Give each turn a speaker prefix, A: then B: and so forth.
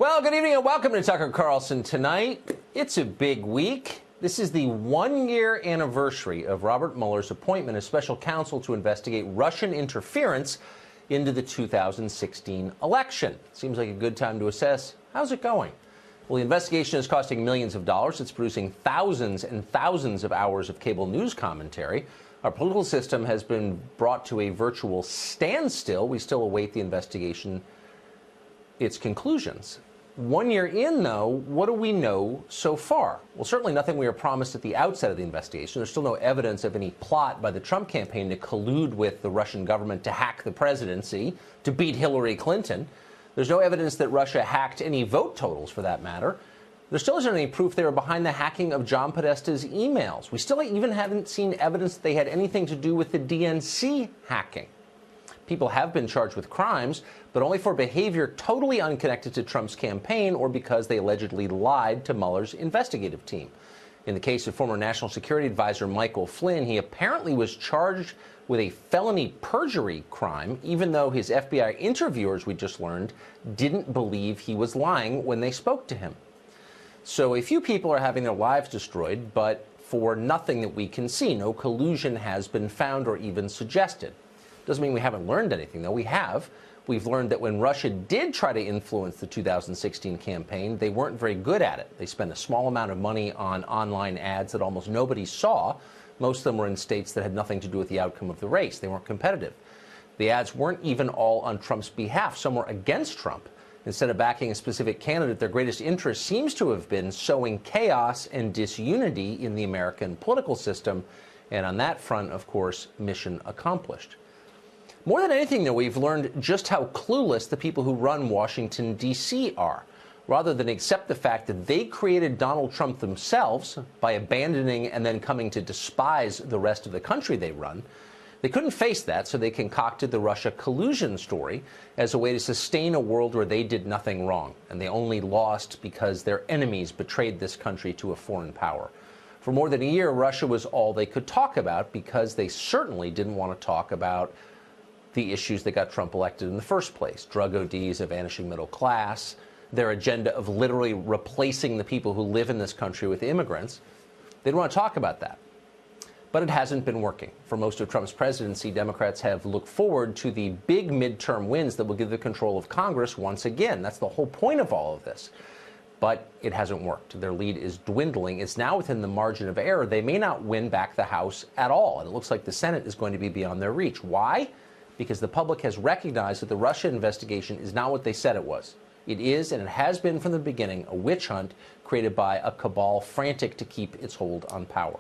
A: Well, good evening and welcome to Tucker Carlson Tonight. It's a big week. This is the one-year anniversary of Robert Mueller's appointment as special counsel to investigate Russian interference into the 2016 election. Seems like a good time to assess how's it going. Well, the investigation is costing millions of dollars. It's producing thousands and thousands of hours of cable news commentary. Our political system has been brought to a virtual standstill. We still await the investigation, its conclusions. 1 year in, though, what do we know so far? Well, certainly nothing we were promised at the outset of the investigation. There's still no evidence of any plot by the Trump campaign to collude with the Russian government to hack the presidency, to beat Hillary Clinton. There's no evidence that Russia hacked any vote totals, for that matter. There still isn't any proof they were behind the hacking of John Podesta's emails. We still even haven't seen evidence that they had anything to do with the DNC hacking. People have been charged with crimes, but only for behavior totally unconnected to Trump's campaign or because they allegedly lied to Mueller's investigative team. In the case of former National Security Advisor Michael Flynn, he apparently was charged with a felony perjury crime, even though his FBI interviewers, we just learned, didn't believe he was lying when they spoke to him. So a few people are having their lives destroyed, but for nothing that we can see. No collusion has been found or even suggested. Doesn't mean we haven't learned anything, though. We have. We've learned that when Russia did try to influence the 2016 campaign, they weren't very good at it. They spent a small amount of money on online ads that almost nobody saw. Most of them were in states that had nothing to do with the outcome of the race. They weren't competitive. The ads weren't even all on Trump's behalf. Some were against Trump. Instead of backing a specific candidate, their greatest interest seems to have been sowing chaos and disunity in the American political system. And on that front, of course, mission accomplished. More than anything, though, we've learned just how clueless the people who run Washington, D.C. are. Rather than accept the fact that they created Donald Trump themselves by abandoning and then coming to despise the rest of the country they run, they couldn't face that, so they concocted the Russia collusion story as a way to sustain a world where they did nothing wrong, and they only lost because their enemies betrayed this country to a foreign power. For more than a year, Russia was all they could talk about because they certainly didn't want to talk about the issues that got Trump elected in the first place. Drug ODs, a vanishing middle class, their agenda of literally replacing the people who live in this country with immigrants. They didn't want to talk about that. But it hasn't been working. For most of Trump's presidency, Democrats have looked forward to the big midterm wins that will give the control of Congress once again. That's the whole point of all of this. But it hasn't worked. Their lead is dwindling. It's now within the margin of error. They may not win back the House at all. And it looks like the Senate is going to be beyond their reach. Why? Because the public has recognized that the Russia investigation is not what they said it was. It is, and it has been from the beginning, a witch hunt created by a cabal frantic to keep its hold on power.